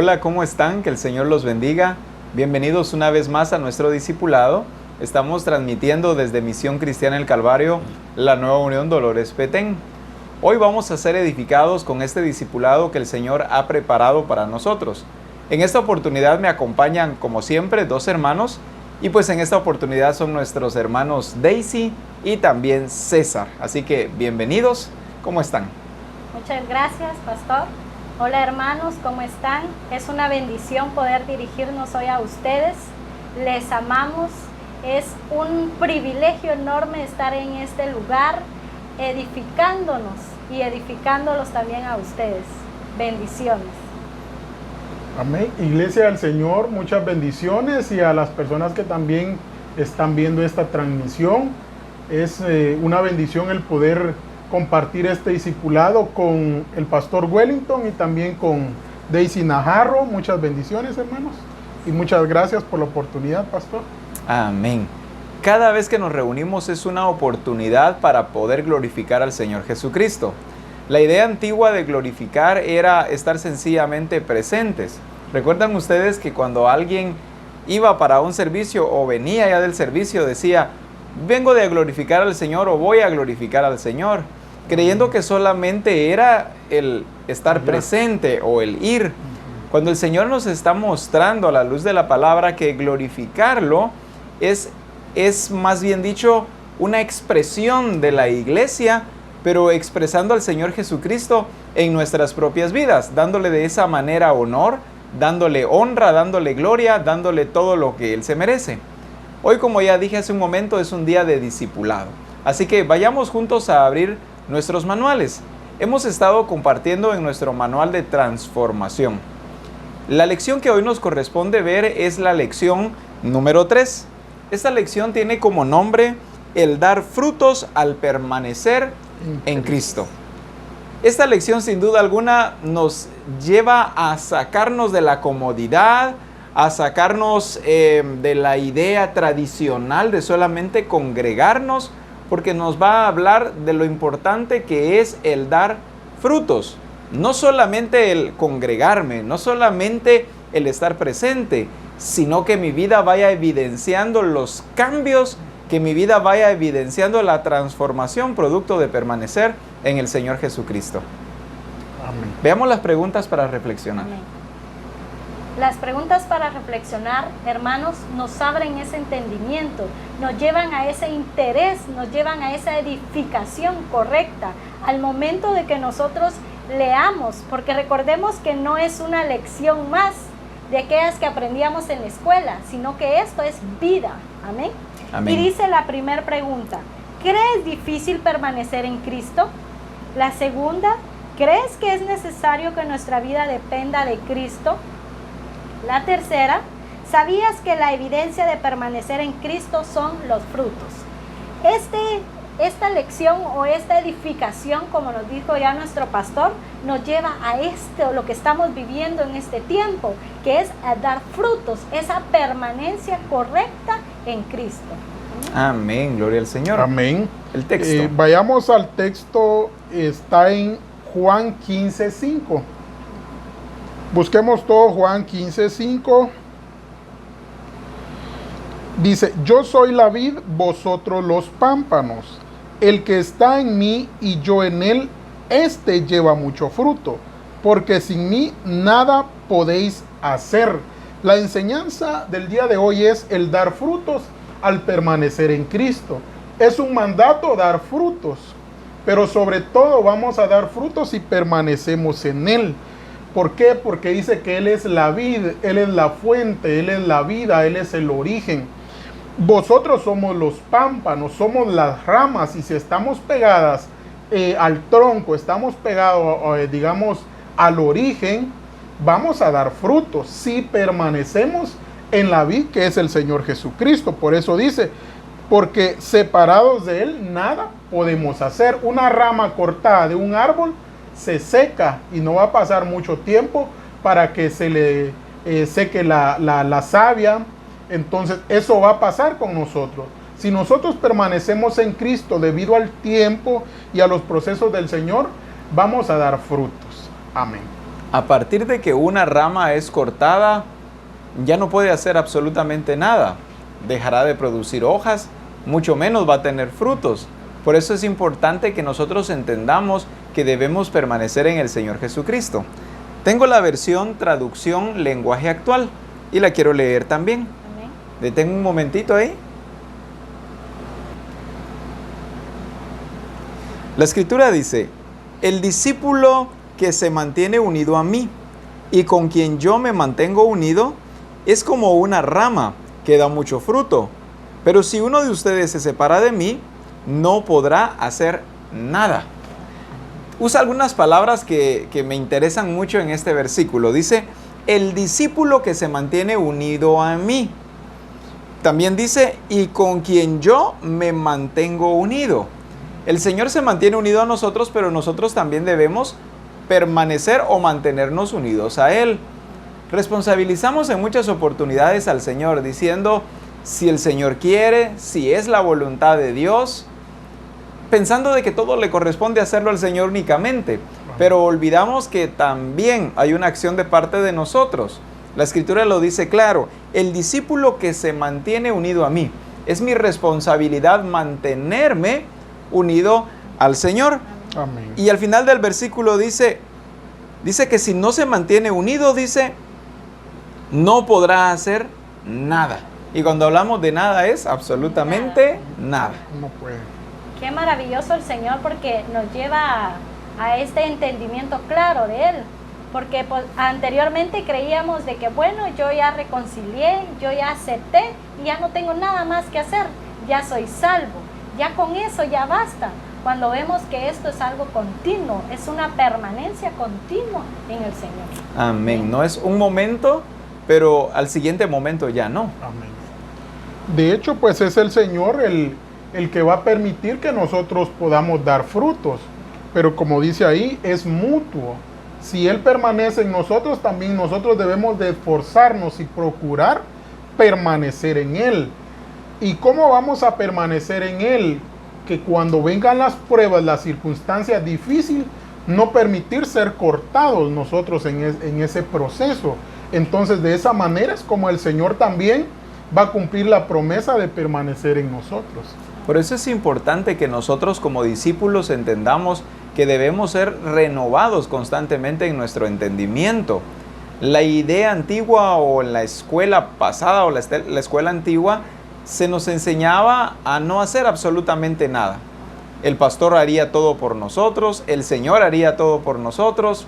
Hola, ¿cómo están? Que el Señor los bendiga. Bienvenidos una vez más a nuestro discipulado. Estamos transmitiendo desde Misión Cristiana El Calvario, la Nueva Unión Dolores Petén. Hoy vamos a ser edificados con este discipulado que el Señor ha preparado para nosotros. En esta oportunidad me acompañan, como siempre, dos hermanos. Y pues en esta oportunidad son nuestros hermanos Daisy y también César. Así que bienvenidos. ¿Cómo están? Muchas gracias, pastor. Hola hermanos, ¿cómo están? Es una bendición poder dirigirnos hoy a ustedes. Les amamos. Es un privilegio enorme estar en este lugar, edificándonos y edificándolos también a ustedes. Bendiciones. Amén. Iglesia del Señor, muchas bendiciones, y a las personas que también están viendo esta transmisión. Es una bendición el poder compartir este discipulado con el pastor Wellington y también con Daisy Najarro. Muchas bendiciones, hermanos, y muchas gracias por la oportunidad, pastor. Amén. Cada vez que nos reunimos es una oportunidad para poder glorificar al Señor Jesucristo. La idea antigua de glorificar era estar sencillamente presentes. ¿Recuerdan ustedes que cuando alguien iba para un servicio o venía ya del servicio decía, vengo de glorificar al Señor o voy a glorificar al Señor? Creyendo que solamente era el estar presente o el ir. Cuando el Señor nos está mostrando a la luz de la palabra que glorificarlo es más bien dicho una expresión de la iglesia, pero expresando al Señor Jesucristo en nuestras propias vidas, dándole de esa manera honor, dándole honra, dándole gloria, dándole todo lo que Él se merece. Hoy, como ya dije hace un momento, es un día de discipulado. Así que vayamos juntos a abrir nuestros manuales. Hemos estado compartiendo en nuestro manual de transformación. La lección que hoy nos corresponde ver es la lección número 3. Esta lección tiene como nombre el dar frutos al permanecer en Cristo. Esta lección sin duda alguna nos lleva a sacarnos de la comodidad, a sacarnos de la idea tradicional de solamente congregarnos, porque nos va a hablar de lo importante que es el dar frutos. No solamente el congregarme, no solamente el estar presente, sino que mi vida vaya evidenciando los cambios, que mi vida vaya evidenciando la transformación producto de permanecer en el Señor Jesucristo. Amén. Veamos las preguntas para reflexionar. Amén. Las preguntas para reflexionar, hermanos, nos abren ese entendimiento, nos llevan a ese interés, nos llevan a esa edificación correcta al momento de que nosotros leamos, porque recordemos que no es una lección más de aquellas que aprendíamos en la escuela, sino que esto es vida. Amén. Amén. Y dice la primera pregunta, ¿crees difícil permanecer en Cristo? La segunda, ¿crees que es necesario que nuestra vida dependa de Cristo? La tercera, ¿sabías que la evidencia de permanecer en Cristo son los frutos? Esta lección o esta edificación, como nos dijo ya nuestro pastor, nos lleva a lo que estamos viviendo en este tiempo, que es a dar frutos, esa permanencia correcta en Cristo. Amén, gloria al Señor. Amén. El texto. Vayamos al texto, está en Juan 15:5. Busquemos todo Juan 15:5. Dice, yo soy la vid, vosotros los pámpanos. El que está en mí y yo en él, éste lleva mucho fruto, porque sin mí nada podéis hacer. La enseñanza del día de hoy es el dar frutos al permanecer en Cristo. Es un mandato dar frutos, pero sobre todo vamos a dar frutos si permanecemos en Él. ¿Por qué? Porque dice que Él es la vid, Él es la fuente, Él es la vida, Él es el origen. Vosotros somos los pámpanos, somos las ramas, y si estamos pegadas al tronco, estamos pegados, digamos, al origen, vamos a dar frutos si permanecemos en la vid que es el Señor Jesucristo. Por eso dice, porque separados de Él nada podemos hacer. Una rama cortada de un árbol se seca y no va a pasar mucho tiempo para que se le seque la savia. Entonces eso va a pasar con nosotros. Si nosotros permanecemos en Cristo debido al tiempo y a los procesos del Señor, vamos a dar frutos. Amén. A partir de que una rama es cortada, ya no puede hacer absolutamente nada. Dejará de producir hojas, mucho menos va a tener frutos. Por eso es importante que nosotros entendamos que debemos permanecer en el Señor Jesucristo. Tengo la versión traducción lenguaje actual y la quiero leer también. Amén. Detengo un momentito ahí. La escritura dice: el discípulo que se mantiene unido a mí y con quien yo me mantengo unido es como una rama que da mucho fruto. Pero si uno de ustedes se separa de mí, no podrá hacer nada. Usa algunas palabras que me interesan mucho en este versículo. Dice, el discípulo que se mantiene unido a mí. También dice, y con quien yo me mantengo unido. El Señor se mantiene unido a nosotros, pero nosotros también debemos permanecer o mantenernos unidos a Él. Responsabilizamos en muchas oportunidades al Señor diciendo, si el Señor quiere, si es la voluntad de Dios, pensando de que todo le corresponde hacerlo al Señor únicamente, pero olvidamos que también hay una acción de parte de nosotros. La Escritura lo dice claro, el discípulo que se mantiene unido a mí, es mi responsabilidad mantenerme unido al Señor. Amén. Y al final del versículo dice que si no se mantiene unido, dice, no podrá hacer nada. Y cuando hablamos de nada es absolutamente nada. No puede. Qué maravilloso el Señor, porque nos lleva a este entendimiento claro de Él. Porque pues, anteriormente creíamos de que, bueno, yo ya reconcilié, yo ya acepté y ya no tengo nada más que hacer. Ya soy salvo. Ya con eso ya basta. Cuando vemos que esto es algo continuo, es una permanencia continua en el Señor. Amén. No es un momento, pero al siguiente momento ya no. Amén. De hecho, pues es el Señor el que va a permitir que nosotros podamos dar frutos. Pero como dice ahí, es mutuo. Si Él permanece en nosotros, también nosotros debemos de esforzarnos y procurar permanecer en Él. ¿Y cómo vamos a permanecer en Él? Que cuando vengan las pruebas, las circunstancias difíciles, no permitir ser cortados nosotros en ese proceso. Entonces, de esa manera es como el Señor también va a cumplir la promesa de permanecer en nosotros. Por eso es importante que nosotros como discípulos entendamos que debemos ser renovados constantemente en nuestro entendimiento. La idea antigua o en la escuela pasada o la escuela antigua se nos enseñaba a no hacer absolutamente nada. El pastor haría todo por nosotros, el Señor haría todo por nosotros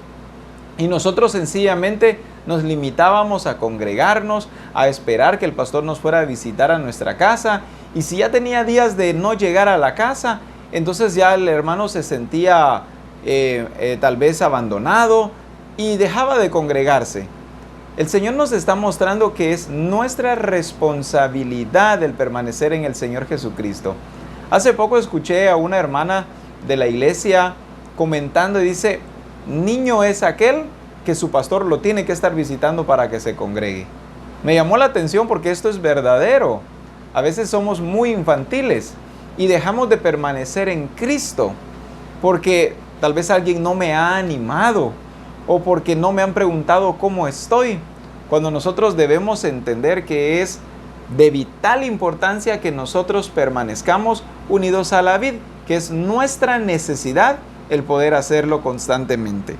y nosotros sencillamente nos limitábamos a congregarnos, a esperar que el pastor nos fuera a visitar a nuestra casa, y si ya tenía días de no llegar a la casa, entonces ya el hermano se sentía tal vez abandonado y dejaba de congregarse. El Señor nos está mostrando que es nuestra responsabilidad el permanecer en el Señor Jesucristo. Hace poco escuché a una hermana de la iglesia comentando y dice, niño es aquel que su pastor lo tiene que estar visitando para que se congregue. Me llamó la atención porque esto es verdadero. A veces somos muy infantiles y dejamos de permanecer en Cristo porque tal vez alguien no me ha animado o porque no me han preguntado cómo estoy, cuando nosotros debemos entender que es de vital importancia que nosotros permanezcamos unidos a la vid, que es nuestra necesidad el poder hacerlo constantemente.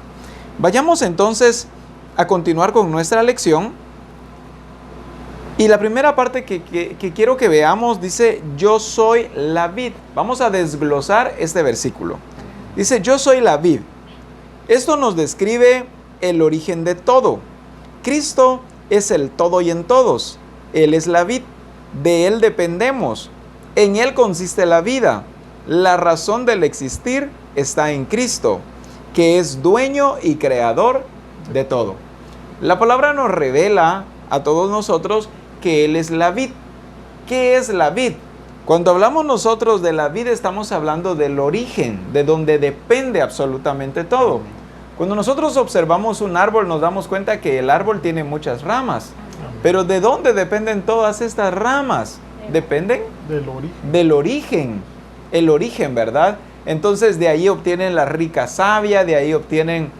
Vayamos entonces a continuar con nuestra lección. Y la primera parte que quiero que veamos dice, yo soy la vid. Vamos a desglosar este versículo. Dice, yo soy la vid. Esto nos describe el origen de todo. Cristo es el todo y en todos. Él es la vid. De Él dependemos. En Él consiste la vida. La razón del existir está en Cristo, que es dueño y creador de todo. La palabra nos revela a todos nosotros que Él es la vid. ¿Qué es la vid? Cuando hablamos nosotros de la vid, estamos hablando del origen, de donde depende absolutamente todo. Cuando nosotros observamos un árbol, nos damos cuenta que el árbol tiene muchas ramas. Pero ¿de dónde dependen todas estas ramas? Dependen del origen. El origen, ¿verdad? Entonces de ahí obtienen la rica savia, de ahí obtienen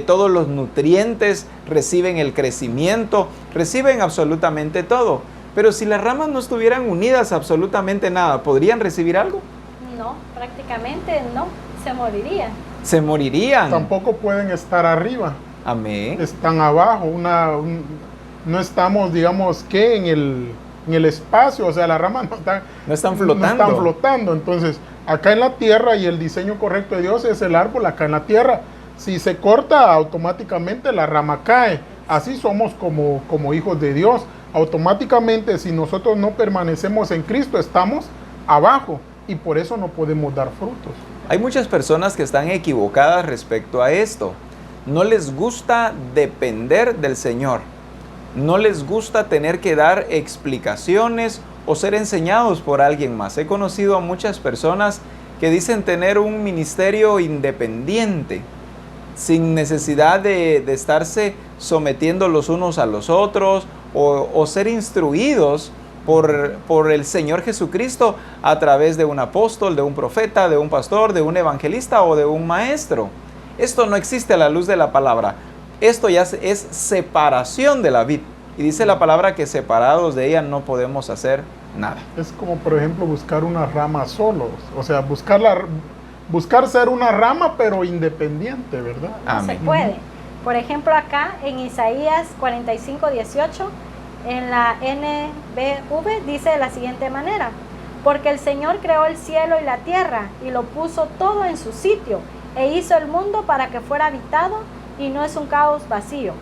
todos los nutrientes, reciben el crecimiento, reciben absolutamente todo. Pero si las ramas no estuvieran unidas a absolutamente nada, ¿podrían recibir algo? No, prácticamente no, se morirían. Se morirían. Tampoco pueden estar arriba. Amén. Están abajo. No estamos, digamos, que en el espacio. O sea, las ramas No están flotando. No están flotando. Entonces, acá en la tierra, y el diseño correcto de Dios es el árbol acá en la tierra. Si se corta, automáticamente la rama cae. Así somos como hijos de Dios. Automáticamente, si nosotros no permanecemos en Cristo, estamos abajo y por eso no podemos dar frutos. Hay muchas personas que están equivocadas respecto a esto. No les gusta depender del Señor. No les gusta tener que dar explicaciones o ser enseñados por alguien más. He conocido a muchas personas que dicen tener un ministerio independiente, sin necesidad de estarse sometiendo los unos a los otros o ser instruidos por el Señor Jesucristo a través de un apóstol, de un profeta, de un pastor, de un evangelista o de un maestro. Esto no existe a la luz de la palabra. Esto ya es separación de la vid. Y dice la palabra que separados de ella no podemos hacer nada. Es como, por ejemplo, buscar una rama solos. O sea, buscar ser una rama, pero independiente, ¿verdad? No se puede. Por ejemplo, acá en Isaías 45:18, en la NBV, dice de la siguiente manera: porque el Señor creó el cielo y la tierra y lo puso todo en su sitio, e hizo el mundo para que fuera habitado y no es un caos vacío.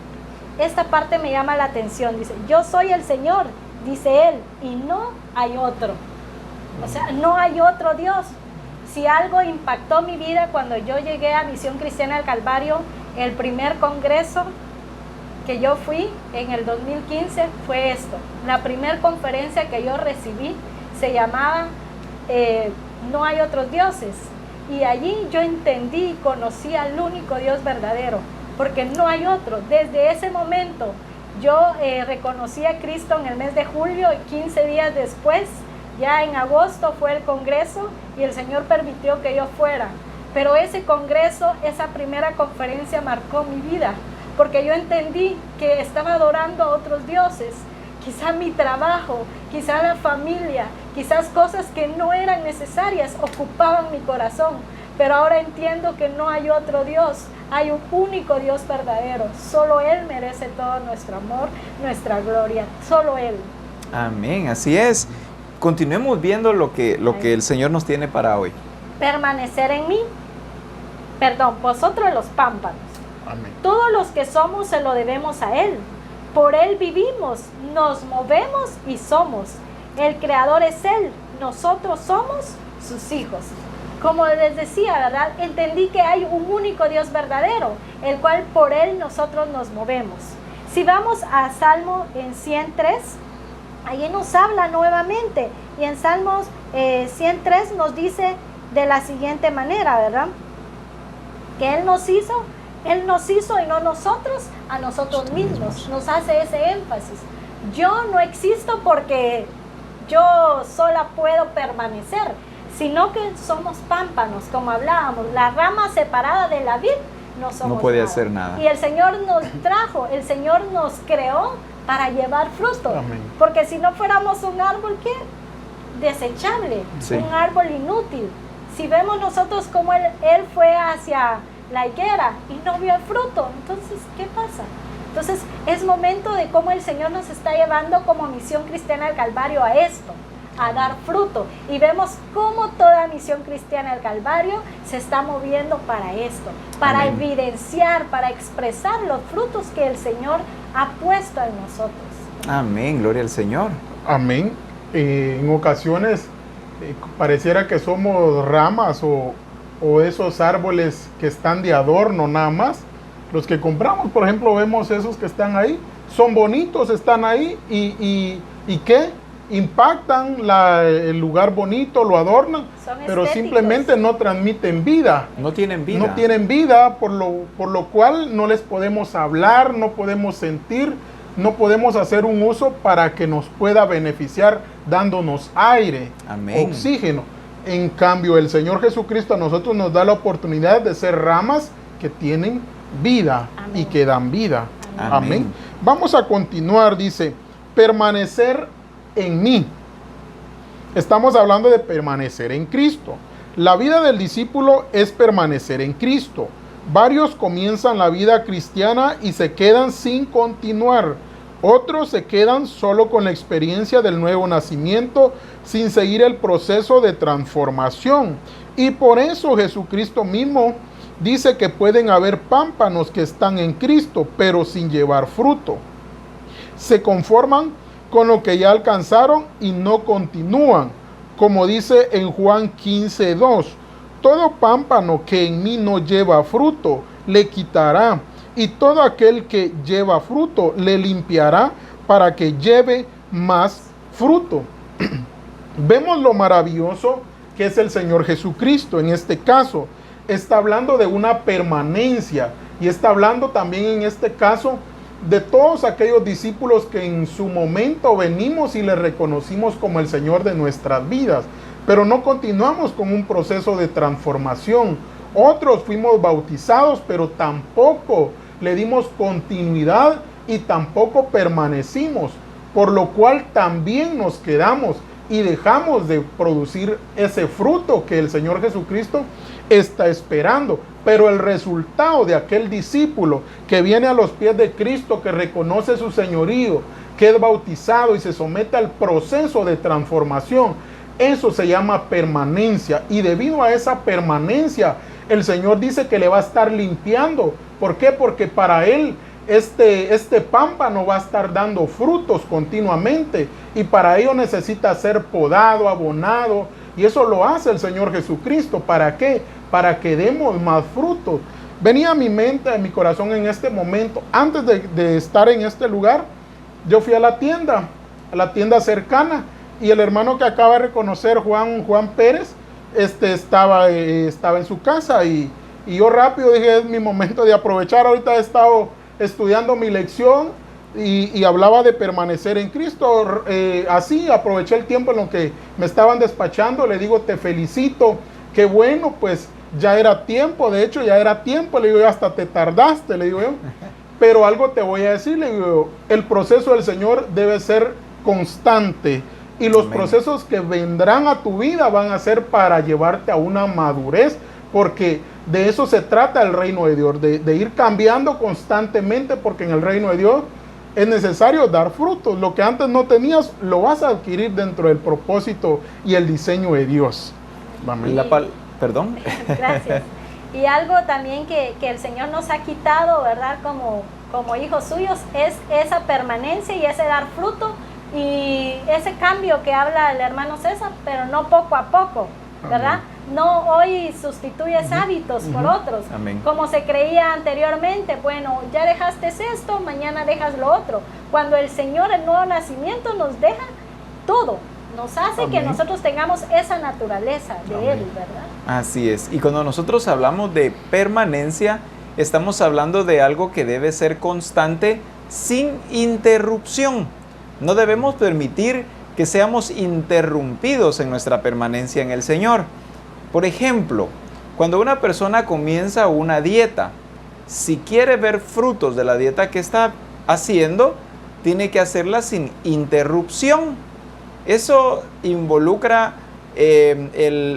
Esta parte me llama la atención. Dice, yo soy el Señor, dice Él, y no hay otro. O sea, no hay otro Dios. Si algo impactó mi vida cuando yo llegué a Misión Cristiana del Calvario, el primer congreso que yo fui en el 2015 fue esto. La primera conferencia que yo recibí se llamaba No hay otros dioses. Y allí yo entendí y conocí al único Dios verdadero, porque no hay otro. Desde ese momento yo reconocí a Cristo en el mes de julio y 15 días después, ya en agosto, fue el congreso y el Señor permitió que yo fuera. Pero ese congreso, esa primera conferencia marcó mi vida, porque yo entendí que estaba adorando a otros dioses. Quizá mi trabajo, quizá la familia, quizás cosas que no eran necesarias ocupaban mi corazón. Pero ahora entiendo que no hay otro Dios, hay un único Dios verdadero. Solo Él merece todo nuestro amor, nuestra gloria, solo Él. Amén, así es. Continuemos viendo lo que el Señor nos tiene para hoy. Permanecer en mí. Vosotros los pámpanos. Amén. Todos los que somos se lo debemos a Él. Por Él vivimos, nos movemos y somos. El Creador es Él, nosotros somos sus hijos. Como les decía, ¿verdad? Entendí que hay un único Dios verdadero, el cual por Él nosotros nos movemos. Si vamos a Salmo en 103, ahí nos habla nuevamente. Y en Salmos 103 nos dice de la siguiente manera, ¿verdad? Que Él nos hizo y no nosotros a nosotros mismos. Nos hace ese énfasis. Yo no existo porque yo sola puedo permanecer, sino que somos pámpanos, como hablábamos, la rama separada de la vid, no somos no puede nada. hacer nada. Y el Señor nos trajo, el Señor nos creó para llevar fruto. Amén. Porque si no fuéramos un árbol, ¿qué? Desechable, Sí. un árbol inútil. Si vemos nosotros cómo él fue hacia la higuera y no vio el fruto, entonces, ¿qué pasa? Entonces, es momento de cómo el Señor nos está llevando como Misión Cristiana del Calvario a esto, a dar fruto. Y vemos cómo toda Misión Cristiana del Calvario se está moviendo para esto, para Amén. evidenciar, para expresar los frutos que el Señor ha puesto en nosotros. Amén, gloria al Señor. Amén. En ocasiones pareciera que somos ramas o esos árboles que están de adorno nada más. Los que compramos, por ejemplo, vemos esos que están ahí, son bonitos, están ahí y ¿qué? Impactan el lugar bonito, lo adornan, Son pero estéticos. simplemente no transmiten vida. No tienen vida. No tienen vida, por lo cual no les podemos hablar, no podemos sentir, no podemos hacer un uso para que nos pueda beneficiar dándonos aire, Amén. oxígeno. En cambio, el Señor Jesucristo a nosotros nos da la oportunidad de ser ramas que tienen vida Amén. y que dan vida. Amén. Amén. Vamos a continuar, dice, permanecer en mí. Estamos hablando de permanecer en Cristo. La vida del discípulo es permanecer en Cristo. Varios comienzan la vida cristiana y se quedan sin continuar. Otros se quedan solo con la experiencia del nuevo nacimiento, sin seguir el proceso de transformación. Y por eso Jesucristo mismo dice que pueden haber pámpanos que están en Cristo, pero sin llevar fruto. Se conforman con lo que ya alcanzaron y no continúan. Como dice en Juan 15:2, todo pámpano que en mí no lleva fruto, le quitará, y todo aquel que lleva fruto, le limpiará para que lleve más fruto. Vemos lo maravilloso que es el Señor Jesucristo. En este caso, está hablando de una permanencia, y está hablando también en este caso de todos aquellos discípulos que en su momento venimos y le reconocimos como el Señor de nuestras vidas, pero no continuamos con un proceso de transformación. Otros fuimos bautizados, pero tampoco le dimos continuidad y tampoco permanecimos, por lo cual también nos quedamos y dejamos de producir ese fruto que el Señor Jesucristo está esperando. Pero el resultado de aquel discípulo que viene a los pies de Cristo, que reconoce su señorío, que es bautizado y se somete al proceso de transformación, eso se llama permanencia. Y debido a esa permanencia, el Señor dice que le va a estar limpiando. ¿Por qué? Porque para Él este pámpano va a estar dando frutos continuamente, y para ello necesita ser podado, abonado, y eso lo hace el Señor Jesucristo. ¿Para qué? Para que demos más frutos. Venía a mi mente, a mi corazón en este momento, antes de estar en este lugar, yo fui a la tienda cercana, y el hermano que acaba de reconocer, Juan Pérez, estaba en su casa, y yo rápido dije, es mi momento de aprovechar. Ahorita he estado estudiando mi lección y hablaba de permanecer en Cristo. Así aproveché el tiempo en lo que me estaban despachando. Le digo, te felicito, qué bueno, pues ya era tiempo. De hecho, ya era tiempo. Le digo yo, hasta te tardaste, le digo yo. Pero algo te voy a decir, le digo yo, el proceso del Señor debe ser constante. Y los Amén. procesos que vendrán a tu vida van a ser para llevarte a una madurez, porque de eso se trata el reino de Dios, de ir cambiando constantemente, porque en el reino de Dios es necesario dar frutos. Lo que antes no tenías, lo vas a adquirir dentro del propósito y el diseño de Dios. Amén. Perdón. Gracias. Y algo también que el Señor nos ha quitado, ¿verdad? Como hijos suyos, es esa permanencia y ese dar fruto y ese cambio que habla el hermano César, pero no poco a poco, ¿verdad? Amén. No hoy sustituyes hábitos por otros, Amén. como se creía anteriormente. Bueno, ya dejaste esto, mañana dejas lo otro. Cuando el Señor, el nuevo nacimiento, nos deja todo, nos hace Amén. que nosotros tengamos esa naturaleza de Amén. Él, ¿verdad? Así es. Y cuando nosotros hablamos de permanencia, estamos hablando de algo que debe ser constante, sin interrupción. No debemos permitir que seamos interrumpidos en nuestra permanencia en el Señor. Por ejemplo, cuando una persona comienza una dieta, si quiere ver frutos de la dieta que está haciendo, tiene que hacerla sin interrupción. Eso involucra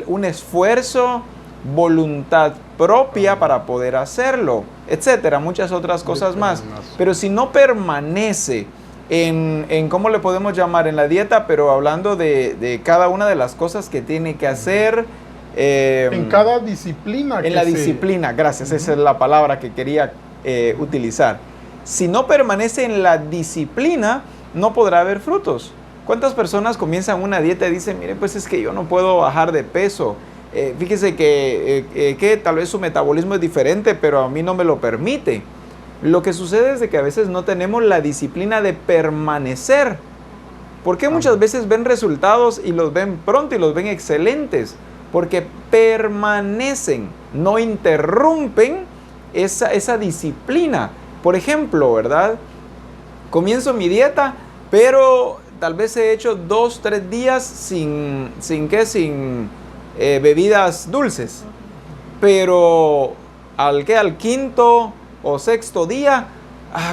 un esfuerzo, voluntad propia para poder hacerlo, etcétera, muchas otras cosas más. Pero si no permanece en ¿cómo le podemos llamar? En la dieta, pero hablando de cada una de las cosas que tiene que hacer. En cada disciplina. En la disciplina, gracias, esa es la palabra que quería utilizar. Si no permanece en la disciplina, no podrá haber frutos. ¿Cuántas personas comienzan una dieta y dicen, mire, pues es que yo no puedo bajar de peso? Fíjese que tal vez su metabolismo es diferente, pero a mí no me lo permite. Lo que sucede es de que a veces no tenemos la disciplina de permanecer. ¿Por qué muchas veces ven resultados y los ven pronto y los ven excelentes? Porque permanecen, no interrumpen esa disciplina. Por ejemplo, ¿verdad? Comienzo mi dieta, pero tal vez he hecho 2-3 días sin bebidas dulces. Pero al quinto o sexto día,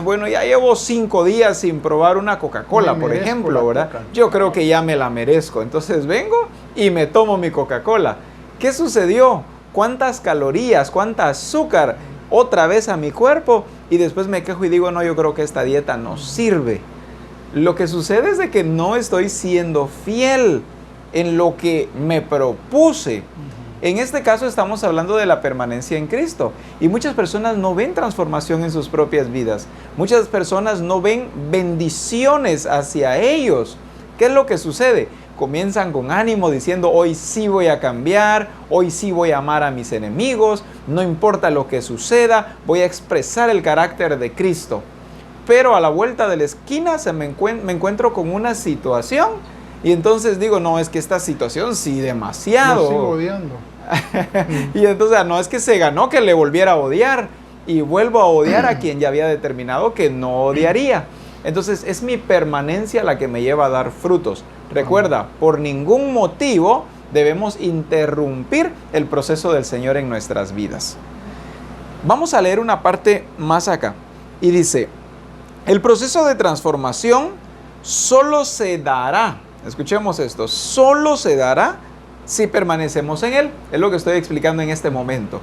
bueno, ya llevo 5 días sin probar una Coca-Cola, por ejemplo, ¿verdad? Yo creo que ya me la merezco. Entonces vengo y me tomo mi Coca-Cola. ¿Qué sucedió? ¿Cuántas calorías, cuánta azúcar otra vez a mi cuerpo? Y después me quejo y digo, no, yo creo que esta dieta no sirve. Lo que sucede es de que no estoy siendo fiel en lo que me propuse. En este caso estamos hablando de la permanencia en Cristo. Y muchas personas no ven transformación en sus propias vidas. Muchas personas no ven bendiciones hacia ellos. ¿Qué es lo que sucede? Comienzan con ánimo diciendo, hoy sí voy a cambiar, hoy sí voy a amar a mis enemigos, no importa lo que suceda, voy a expresar el carácter de Cristo. Pero a la vuelta de la esquina me encuentro con una situación y entonces digo, no, es que esta situación sí demasiado. Lo sigo odiando. Y entonces no es que se ganó que le volviera a odiar y vuelvo a odiar a quien ya había determinado que no odiaría. Entonces es mi permanencia la que me lleva a dar frutos. Recuerda, por ningún motivo debemos interrumpir el proceso del Señor en nuestras vidas. Vamos a leer una parte más acá y dice, el proceso de transformación solo se dará, escuchemos esto, solo se dará si permanecemos en Él. Es lo que estoy explicando en este momento.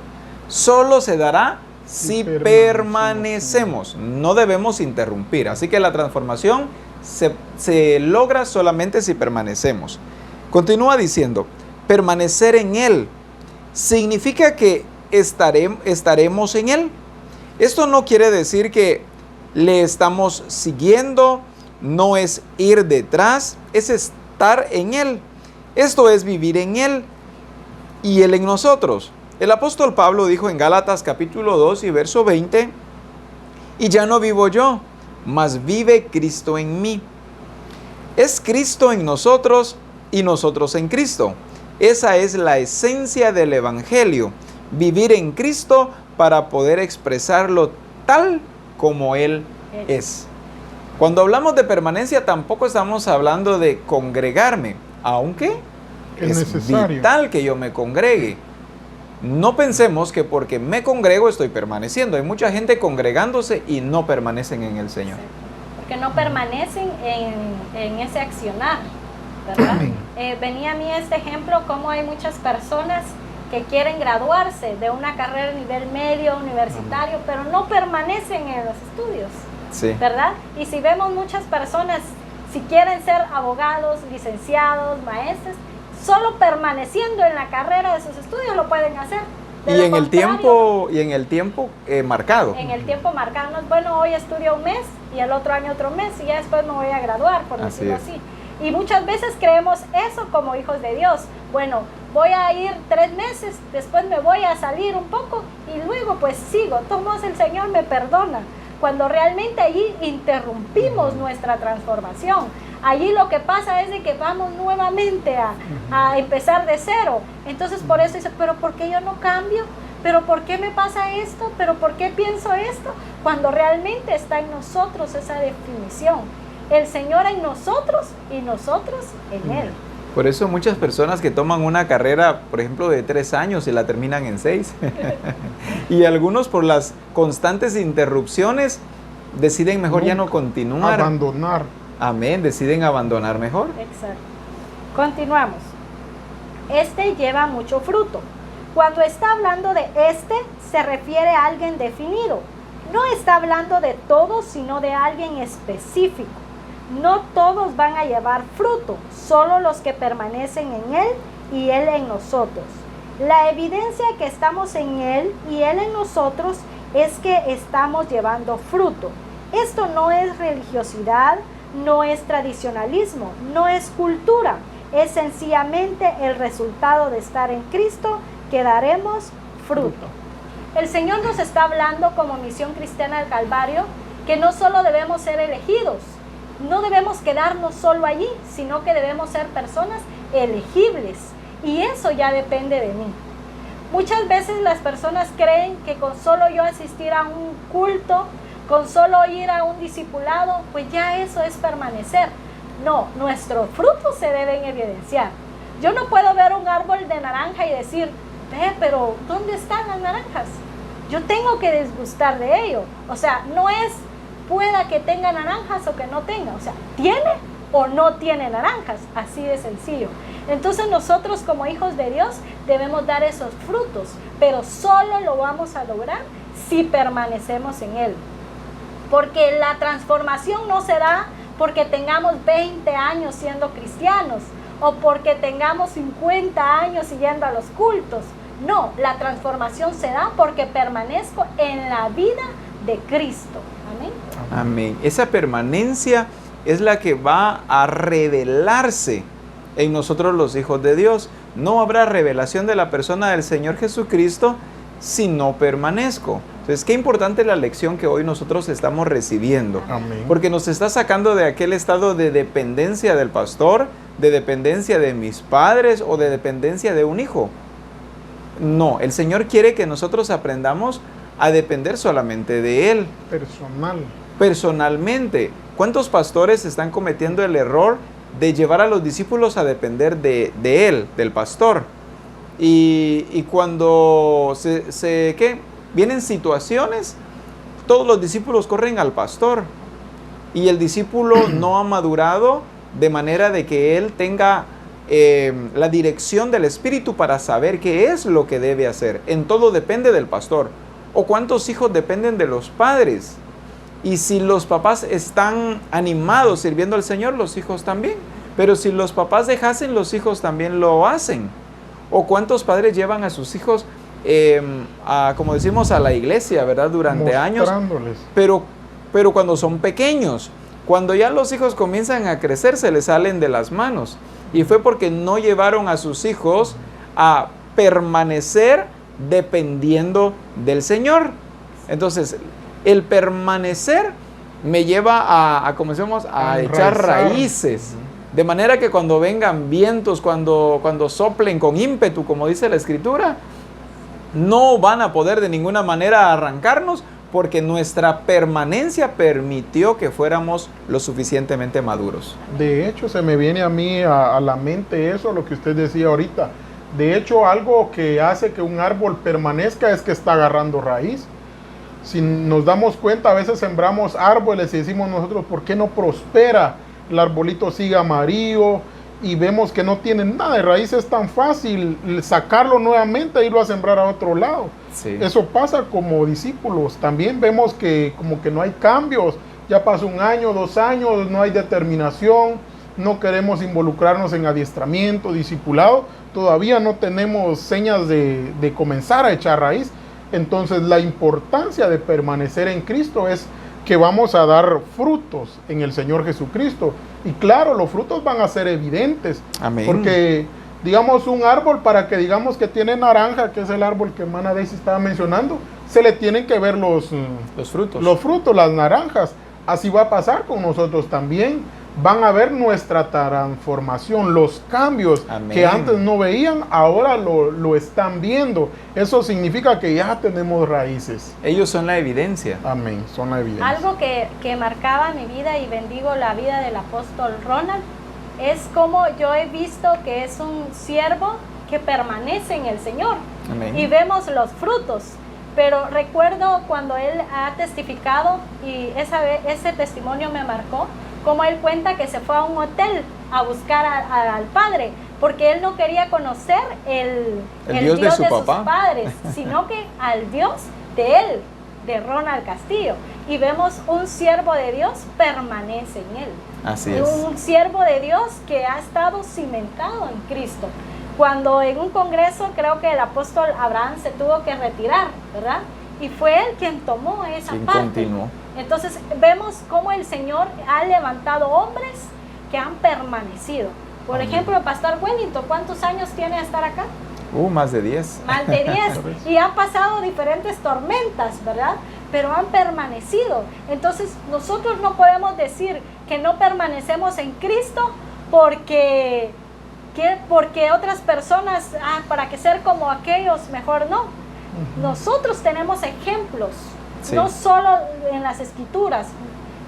Solo se dará si permanecemos. No debemos interrumpir. Así que la transformación se logra solamente si permanecemos. Continúa diciendo, permanecer en Él significa que estaremos en Él. Esto no quiere decir que le estamos siguiendo, no es ir detrás, es estar en Él. Esto es vivir en Él y Él en nosotros. El apóstol Pablo dijo en Gálatas capítulo 2 y verso 20, y ya no vivo yo, mas vive Cristo en mí. Es Cristo en nosotros y nosotros en Cristo. Esa es la esencia del Evangelio, vivir en Cristo para poder expresarlo tal como Él es. Cuando hablamos de permanencia tampoco estamos hablando de congregarme, aunque es vital que yo me congregue. No pensemos que porque me congrego estoy permaneciendo. Hay mucha gente congregándose y no permanecen en el Señor. Sí, porque no permanecen en ese accionar, ¿verdad? Venía a mí este ejemplo, como hay muchas personas que quieren graduarse de una carrera a nivel medio, universitario, pero no permanecen en los estudios, sí, ¿verdad? Y si vemos muchas personas, si quieren ser abogados, licenciados, maestros, solo permaneciendo en la carrera de sus estudios lo pueden hacer. Y en el tiempo marcado. En el tiempo marcado. No es bueno, hoy estudio un mes y el otro año otro mes y ya después me voy a graduar, por decirlo así. Y muchas veces creemos eso como hijos de Dios. Bueno, voy a ir 3 meses, después me voy a salir un poco y luego pues sigo. Tomás, el Señor me perdona. Cuando realmente allí interrumpimos nuestra transformación. Allí lo que pasa es de que vamos nuevamente a empezar de cero. Entonces por eso dice, pero ¿por qué yo no cambio? ¿Pero por qué me pasa esto? ¿Pero por qué pienso esto? Cuando realmente está en nosotros esa definición. El Señor en nosotros y nosotros en Él. Por eso muchas personas que toman una carrera, por ejemplo, de 3 años y la terminan en 6. Y algunos por las constantes interrupciones deciden mejor ya no continuar. Abandonar. Amén, deciden abandonar mejor. Exacto. Continuamos. Este lleva mucho fruto. Cuando está hablando de este, se refiere a alguien definido. No está hablando de todos, sino de alguien específico. No todos van a llevar fruto, solo los que permanecen en Él y Él en nosotros. La evidencia que estamos en Él y Él en nosotros es que estamos llevando fruto. Esto no es religiosidad, no es tradicionalismo, no es cultura. Es sencillamente el resultado de estar en Cristo que daremos fruto. El Señor nos está hablando como Misión Cristiana del Calvario que no solo debemos ser elegidos, no debemos quedarnos solo allí, sino que debemos ser personas elegibles. Y eso ya depende de mí. Muchas veces las personas creen que con solo yo asistir a un culto, con solo ir a un discipulado, pues ya eso es permanecer. No, nuestros frutos se deben evidenciar. Yo no puedo ver un árbol de naranja y decir, pero ¿dónde están las naranjas? yo tengo que disgustar de ello. O sea, no es pueda que tenga naranjas o que no tenga. O sea, tiene o no tiene naranjas. Así de sencillo. Entonces nosotros como hijos de Dios debemos dar esos frutos, pero solo lo vamos a lograr si permanecemos en Él. Porque la transformación no se da porque tengamos 20 años siendo cristianos o porque tengamos 50 años yendo a los cultos. No, la transformación se da porque permanezco en la vida de Cristo. Amén. Amén. Esa permanencia es la que va a revelarse en nosotros los hijos de Dios. No habrá revelación de la persona del Señor Jesucristo si no permanezco. Entonces, qué importante la lección que hoy nosotros estamos recibiendo. Amén. Porque nos está sacando de aquel estado de dependencia del pastor, de dependencia de mis padres o de dependencia de un hijo. No, el Señor quiere que nosotros aprendamos a depender solamente de Él. Personalmente. ¿Cuántos pastores están cometiendo el error de llevar a los discípulos a depender de Él, del pastor? Y cuando vienen situaciones, todos los discípulos corren al pastor. Y el discípulo no ha madurado de manera de que él tenga la dirección del Espíritu para saber qué es lo que debe hacer. En todo depende del pastor. ¿O cuántos hijos dependen de los padres? Y si los papás están animados sirviendo al Señor, los hijos también. Pero si los papás dejasen, los hijos también lo hacen. ¿O cuántos padres llevan a sus hijos, como decimos, a la iglesia, ¿verdad? Durante años. Pero cuando son pequeños, cuando ya los hijos comienzan a crecer, se les salen de las manos. Y fue porque no llevaron a sus hijos a permanecer dependiendo del Señor. Entonces, el permanecer me lleva a como decimos, a echar raíces. De manera que cuando vengan vientos, cuando soplen con ímpetu, como dice la Escritura, no van a poder de ninguna manera arrancarnos, porque nuestra permanencia permitió que fuéramos lo suficientemente maduros. De hecho, se me viene a mí a la mente eso, lo que usted decía ahorita. De hecho, algo que hace que un árbol permanezca es que está agarrando raíz. Si nos damos cuenta, a veces sembramos árboles y decimos nosotros, ¿por qué no prospera? El arbolito sigue amarillo y vemos que no tiene nada de raíz. Es tan fácil sacarlo nuevamente e irlo a sembrar a otro lado. Sí. Eso pasa como discípulos. También vemos que como que no hay cambios. Ya pasó 1 año, 2 años, no hay determinación. No queremos involucrarnos en adiestramiento, discipulado. Todavía no tenemos señas de comenzar a echar raíz. Entonces la importancia de permanecer en Cristo es que vamos a dar frutos en el Señor Jesucristo. Y claro, los frutos van a ser evidentes. Amén. Porque, digamos, un árbol, para que digamos que tiene naranja, que es el árbol que hermana Daisy estaba mencionando, se le tienen que ver los frutos, las naranjas. Así va a pasar con nosotros también. Van a ver nuestra transformación, los cambios. Amén. Que antes no veían, ahora lo están viendo. Eso significa que ya tenemos raíces. Ellos son la evidencia. Amén, son la evidencia. Algo que marcaba mi vida y bendigo la vida del apóstol Ronald es como yo he visto que es un siervo que permanece en el Señor. Amén. Y vemos los frutos. Pero recuerdo cuando él ha testificado y ese testimonio me marcó, como él cuenta que se fue a un hotel a buscar al padre, porque él no quería conocer el Dios de sus padres, sino que al Dios de él, de Ronald Castillo. Y vemos un siervo de Dios permanece en él. Así es. Un siervo de Dios que ha estado cimentado en Cristo. Cuando en un congreso creo que el apóstol Abraham se tuvo que retirar, ¿verdad? Y fue él quien tomó esa parte. Continuó. Entonces vemos cómo el Señor ha levantado hombres que han permanecido. Por ejemplo, el pastor Wellington, ¿cuántos años tiene de estar acá? Más de 10. Más de 10. Y han pasado diferentes tormentas, ¿verdad? Pero han permanecido. Entonces nosotros no podemos decir que no permanecemos en Cristo porque otras personas, para que ser como aquellos, mejor no. Nosotros tenemos ejemplos, sí. No solo en las Escrituras.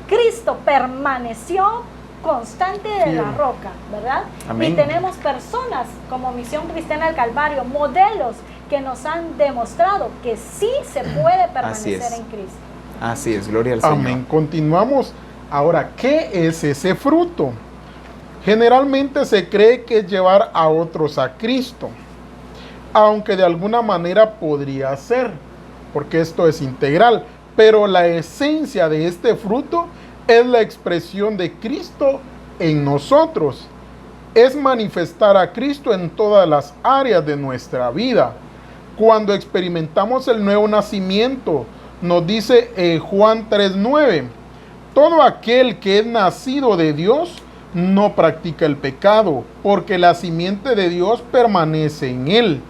Cristo permaneció constante de la roca, ¿verdad? Amén. Y tenemos personas como Misión Cristiana del Calvario, modelos que nos han demostrado que sí se puede permanecer es. en Cristo. Así es, gloria al Señor. Amén. Continuamos. Ahora, ¿qué es ese fruto? Generalmente se cree que es llevar a otros a Cristo, aunque de alguna manera podría ser, porque esto es integral, pero la esencia de este fruto es la expresión de Cristo en nosotros. Es manifestar a Cristo en todas las áreas de nuestra vida. Cuando experimentamos el nuevo nacimiento, nos dice Juan 3:9, todo aquel que es nacido de Dios no practica el pecado, porque la simiente de Dios permanece en él.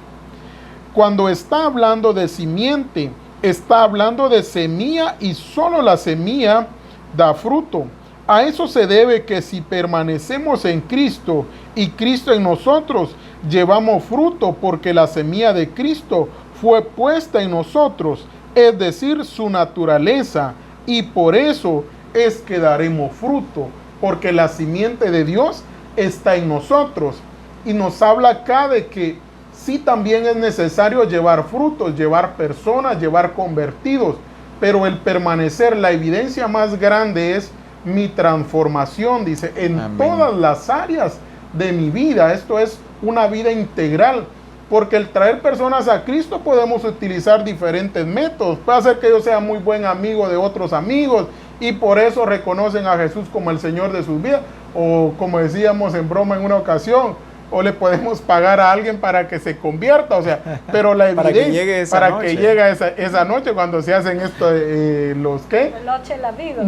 Cuando está hablando de simiente, está hablando de semilla, y solo la semilla da fruto. A eso se debe que si permanecemos en Cristo y Cristo en nosotros, llevamos fruto, porque la semilla de Cristo fue puesta en nosotros, es decir, su naturaleza, y por eso es que daremos fruto, porque la simiente de Dios está en nosotros. Y nos habla acá de que sí también es necesario llevar frutos, llevar personas, llevar convertidos, pero el permanecer, la evidencia más grande es mi transformación, dice, en Amén. todas las áreas de mi vida. Esto es una vida integral, porque el traer personas a Cristo podemos utilizar diferentes métodos. Puede ser que yo sea muy buen amigo de otros amigos y por eso reconocen a Jesús como el Señor de sus vidas, o como decíamos en broma en una ocasión, o le podemos pagar a alguien para que se convierta, o sea, pero la Para que evidencia, llegue esa para noche. que llegue esa noche cuando se hacen esto, los que Noche la vida.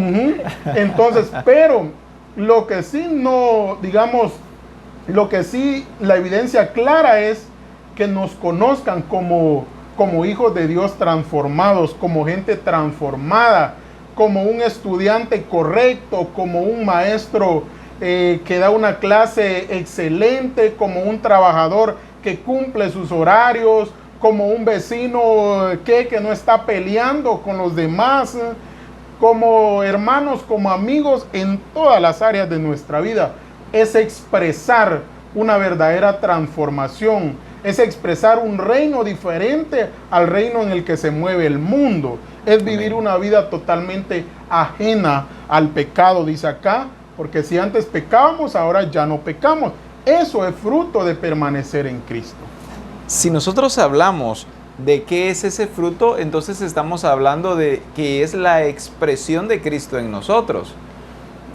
entonces, pero lo que sí no, digamos, lo que sí la evidencia clara es que nos conozcan como hijos de Dios transformados, como gente transformada, como un estudiante correcto, como un maestro que da una clase excelente, como un trabajador que cumple sus horarios, como un vecino que no está peleando con los demás, como hermanos, como amigos en todas las áreas de nuestra vida. Es expresar una verdadera transformación, es expresar un reino diferente al reino en el que se mueve el mundo. Es vivir una vida totalmente ajena al pecado, dice acá, porque si antes pecábamos, ahora ya no pecamos. Eso es fruto de permanecer en Cristo. Si nosotros hablamos de qué es ese fruto, entonces estamos hablando de que es la expresión de Cristo en nosotros.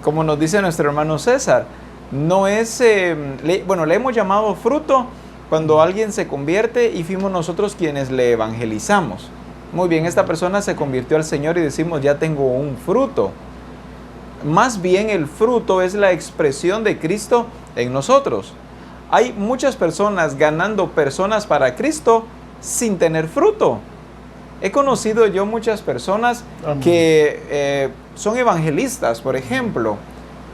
Como nos dice nuestro hermano César, no es, le hemos llamado fruto cuando alguien se convierte y fuimos nosotros quienes le evangelizamos. Muy bien, esta persona se convirtió al Señor y decimos, ya tengo un fruto. Más bien el fruto es la expresión de Cristo en nosotros. Hay muchas personas ganando personas para Cristo sin tener fruto. He conocido yo muchas personas que son evangelistas, por ejemplo,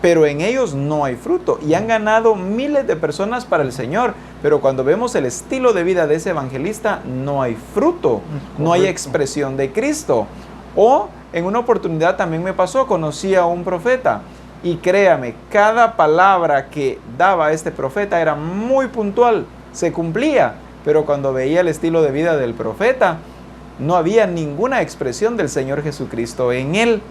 pero en ellos no hay fruto y han ganado miles de personas para el Señor, pero cuando vemos el estilo de vida de ese evangelista no hay fruto, no hay expresión de Cristo. O en una oportunidad también me pasó, conocí a un profeta y créame, cada palabra que daba este profeta era muy puntual, se cumplía, pero cuando veía el estilo de vida del profeta no había ninguna expresión del Señor Jesucristo en él.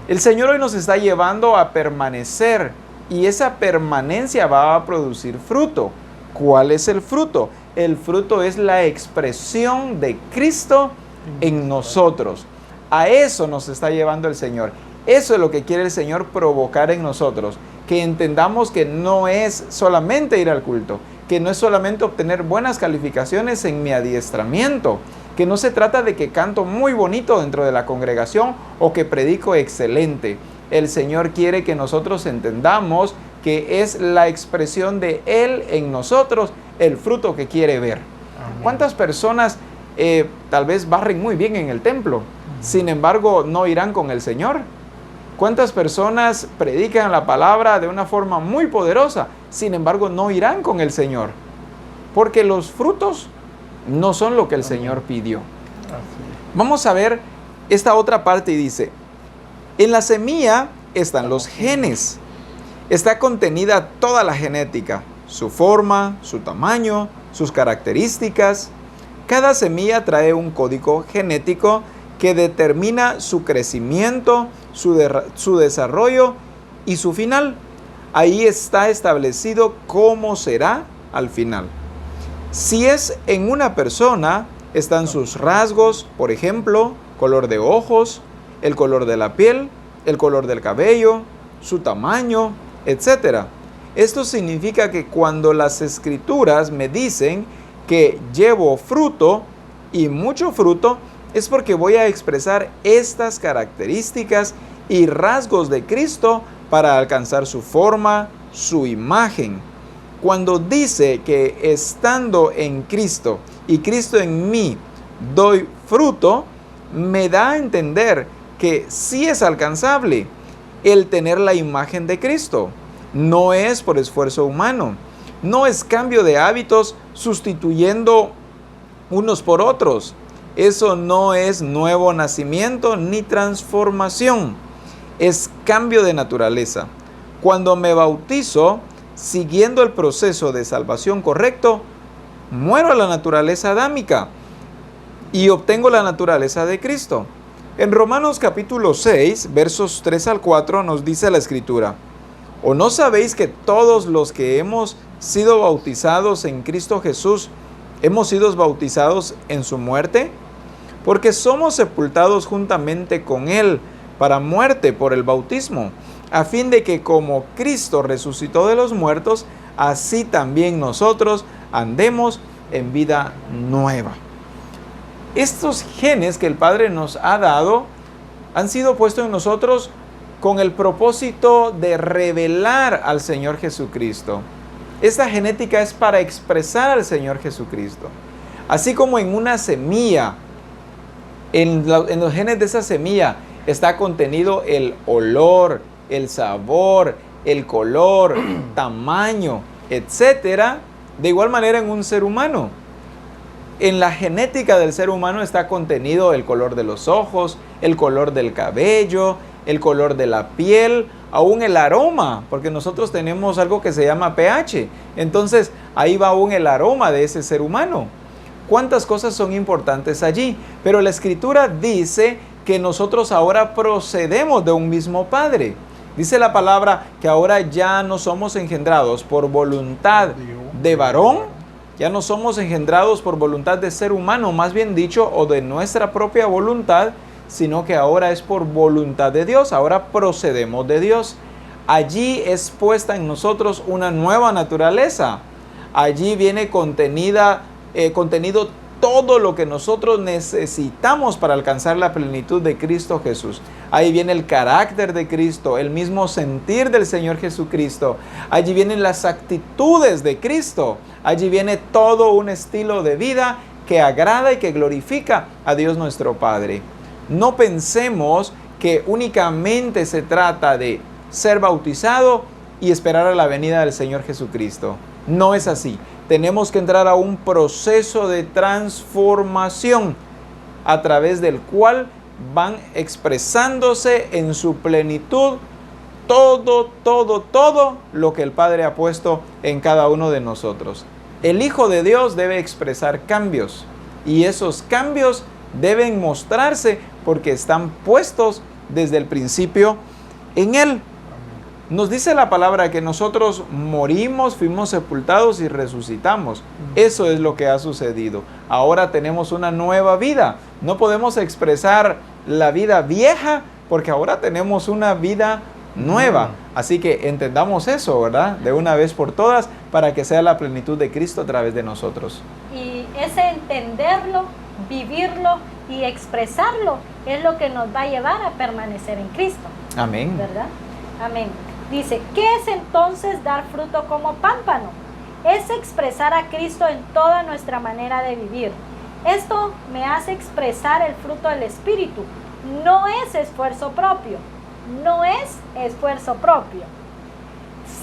El Señor hoy nos está llevando a permanecer y esa permanencia va a producir fruto. ¿Cuál es el fruto? El fruto es la expresión de Cristo en nosotros. A eso nos está llevando el Señor. Eso es lo que quiere el Señor provocar en nosotros. Que entendamos que no es solamente ir al culto, que no es solamente obtener buenas calificaciones en mi adiestramiento, que no se trata de que canto muy bonito dentro de la congregación o que predico excelente. El Señor quiere que nosotros entendamos que es la expresión de Él en nosotros, el fruto que quiere ver. Amén. ¿Cuántas personas tal vez barren muy bien en el templo, sin embargo no irán con el Señor? ¿Cuántas personas predican la palabra de una forma muy poderosa, sin embargo no irán con el Señor? Porque los frutos no son lo que el Señor pidió. Vamos a ver esta otra parte y dice, en la semilla están los genes. Está contenida toda la genética, su forma, su tamaño, sus características. Cada semilla trae un código genético que determina su crecimiento, su desarrollo y su final. Ahí está establecido cómo será al final. Si es en una persona, están sus rasgos, por ejemplo, color de ojos, el color de la piel, el color del cabello, su tamaño, etc. Esto significa que cuando las escrituras me dicen que llevo fruto y mucho fruto, es porque voy a expresar estas características y rasgos de Cristo para alcanzar su forma, su imagen. Cuando dice que estando en Cristo y Cristo en mí doy fruto, me da a entender que sí es alcanzable el tener la imagen de Cristo. No es por esfuerzo humano, no es cambio de hábitos sustituyendo unos por otros. Eso no es nuevo nacimiento ni transformación, es cambio de naturaleza. Cuando me bautizo, siguiendo el proceso de salvación correcto, muero a la naturaleza adámica y obtengo la naturaleza de Cristo. En Romanos capítulo 6, versos 3 al 4 nos dice la Escritura: ¿O no sabéis que todos los que hemos sido bautizados en Cristo Jesús, hemos sido bautizados en su muerte? Porque somos sepultados juntamente con Él para muerte por el bautismo, a fin de que como Cristo resucitó de los muertos, así también nosotros andemos en vida nueva. Estos genes que el Padre nos ha dado han sido puestos en nosotros con el propósito de revelar al Señor Jesucristo. Esta genética es para expresar al Señor Jesucristo. Así como en una semilla, en los genes de esa semilla está contenido el olor, el sabor, el color, tamaño, etc. De igual manera en un ser humano. En la genética del ser humano está contenido el color de los ojos, el color del cabello, el color de la piel, aún el aroma, porque nosotros tenemos algo que se llama pH. Entonces, ahí va aún el aroma de ese ser humano. ¿Cuántas cosas son importantes allí? Pero la Escritura dice que nosotros ahora procedemos de un mismo Padre. Dice la palabra que ahora ya no somos engendrados por voluntad de varón, ya no somos engendrados por voluntad de ser humano, más bien dicho, o de nuestra propia voluntad, sino que ahora es por voluntad de Dios, ahora procedemos de Dios. Allí es puesta en nosotros una nueva naturaleza. Allí viene contenido todo lo que nosotros necesitamos para alcanzar la plenitud de Cristo Jesús. Ahí viene el carácter de Cristo, el mismo sentir del Señor Jesucristo. Allí vienen las actitudes de Cristo. Allí viene todo un estilo de vida que agrada y que glorifica a Dios nuestro Padre. No pensemos que únicamente se trata de ser bautizado y esperar a la venida del Señor Jesucristo. No es así. Tenemos que entrar a un proceso de transformación a través del cual van expresándose en su plenitud todo lo que el Padre ha puesto en cada uno de nosotros. El Hijo de Dios debe expresar cambios y esos cambios deben mostrarse porque están puestos desde el principio en Él. Nos dice la palabra que nosotros morimos, fuimos sepultados y resucitamos. Eso es lo que ha sucedido. Ahora tenemos una nueva vida. No podemos expresar la vida vieja porque ahora tenemos una vida nueva. Así que entendamos eso, ¿verdad? De una vez por todas para que sea la plenitud de Cristo a través de nosotros. Y ese entenderlo, vivirlo y expresarlo es lo que nos va a llevar a permanecer en Cristo. Amén. ¿Verdad? Amén. Dice, ¿qué es entonces dar fruto como pámpano? Es expresar a Cristo en toda nuestra manera de vivir. Esto me hace expresar el fruto del Espíritu. No es esfuerzo propio. No es esfuerzo propio.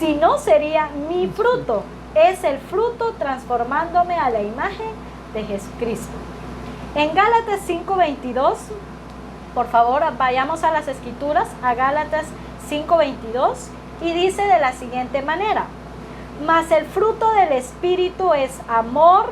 Si no sería mi fruto. Es el fruto transformándome a la imagen de Jesucristo. En Gálatas 5:22, por favor, vayamos a las Escrituras, a Gálatas 5:22, y dice de la siguiente manera: mas el fruto del Espíritu es amor,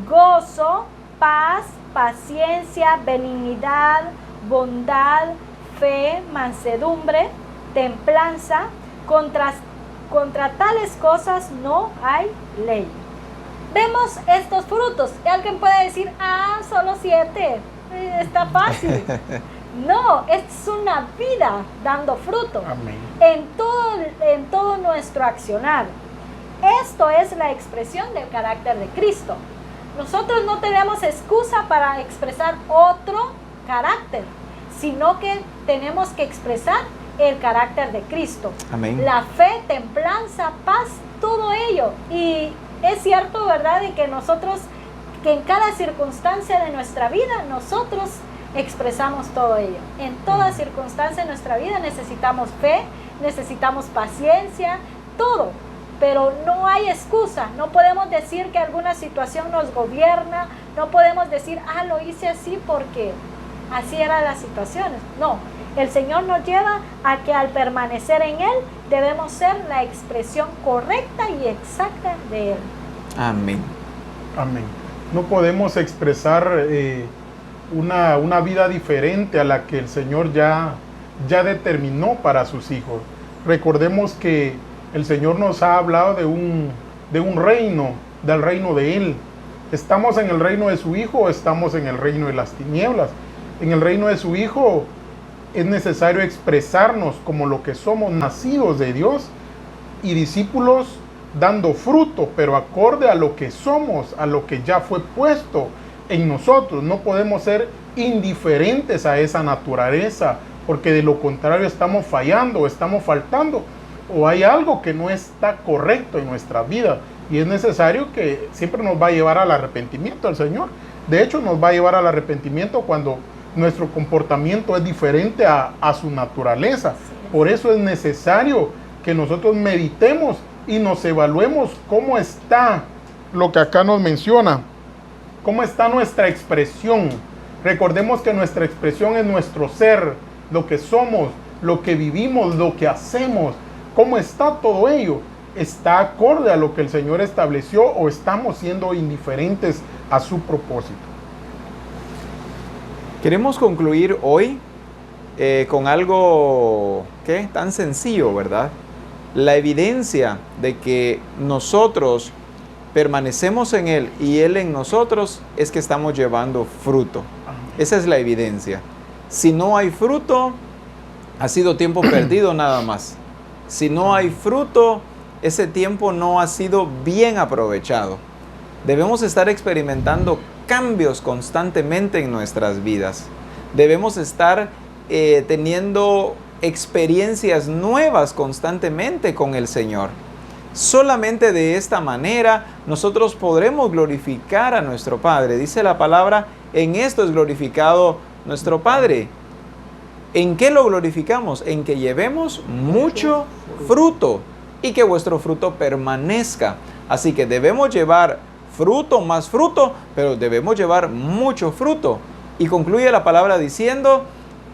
gozo, paz, paciencia, benignidad, bondad, fe, mansedumbre, templanza. Contra tales cosas no hay ley. Vemos estos frutos. Y alguien puede decir, solo 7. Está fácil. No, es una vida dando fruto. Amén. En todo nuestro accionar. Esto es la expresión del carácter de Cristo. Nosotros no tenemos excusa para expresar otro carácter, sino que tenemos que expresar el carácter de Cristo. Amén. La fe, templanza, paz, todo ello. Y es cierto, ¿verdad?, de que nosotros, que en cada circunstancia de nuestra vida, nosotros expresamos todo ello. En toda circunstancia de nuestra vida necesitamos fe, necesitamos paciencia, todo. Pero no hay excusa. No podemos decir que alguna situación nos gobierna. No podemos decir, lo hice así porque así eran las situaciones. No. El Señor nos lleva a que al permanecer en Él debemos ser la expresión correcta y exacta de Él. Amén. Amén. No podemos expresar una vida diferente a la que el Señor ya determinó para sus hijos. Recordemos que el Señor nos ha hablado de un reino, del reino de Él. ¿Estamos en el reino de su Hijo o estamos en el reino de las tinieblas? En el reino de su Hijo es necesario expresarnos como lo que somos, nacidos de Dios y discípulos dando fruto, pero acorde a lo que somos, a lo que ya fue puesto en nosotros. No podemos ser indiferentes a esa naturaleza, porque de lo contrario estamos fallando, estamos faltando, o hay algo que no está correcto en nuestra vida, y es necesario que siempre nos va a llevar al arrepentimiento el Señor. De hecho, nos va a llevar al arrepentimiento cuando nuestro comportamiento es diferente a su naturaleza. Por eso es necesario que nosotros meditemos y nos evaluemos cómo está lo que acá nos menciona, cómo está nuestra expresión. Recordemos que nuestra expresión es nuestro ser, lo que somos, lo que vivimos, lo que hacemos. ¿Cómo está todo ello? ¿Está acorde a lo que el Señor estableció o estamos siendo indiferentes a su propósito? Queremos concluir hoy con algo tan sencillo, ¿verdad? La evidencia de que nosotros permanecemos en Él y Él en nosotros es que estamos llevando fruto. Esa es la evidencia. Si no hay fruto, ha sido tiempo perdido nada más. Si no hay fruto, ese tiempo no ha sido bien aprovechado. Debemos estar experimentando cambios constantemente en nuestras vidas. Debemos estar teniendo experiencias nuevas constantemente con el Señor. Solamente de esta manera nosotros podremos glorificar a nuestro Padre. Dice la palabra, en esto es glorificado nuestro Padre. ¿En qué lo glorificamos? En que llevemos mucho fruto y que vuestro fruto permanezca. Así que debemos llevar fruto, más fruto, pero debemos llevar mucho fruto. Y concluye la palabra diciendo,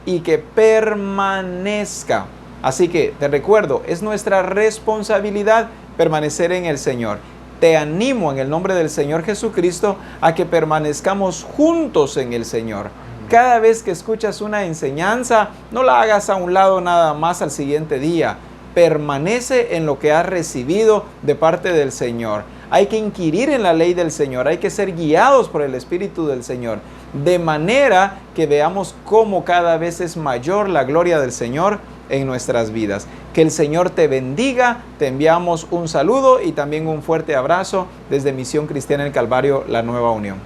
y que permanezca. Así que te recuerdo, es nuestra responsabilidad permanecer en el Señor. Te animo en el nombre del Señor Jesucristo a que permanezcamos juntos en el Señor. Cada vez que escuchas una enseñanza, no la hagas a un lado nada más al siguiente día. Permanece en lo que has recibido de parte del Señor. Hay que inquirir en la ley del Señor, hay que ser guiados por el Espíritu del Señor, de manera que veamos cómo cada vez es mayor la gloria del Señor en nuestras vidas. Que el Señor te bendiga, te enviamos un saludo y también un fuerte abrazo desde Misión Cristiana del Calvario, La Nueva Unión.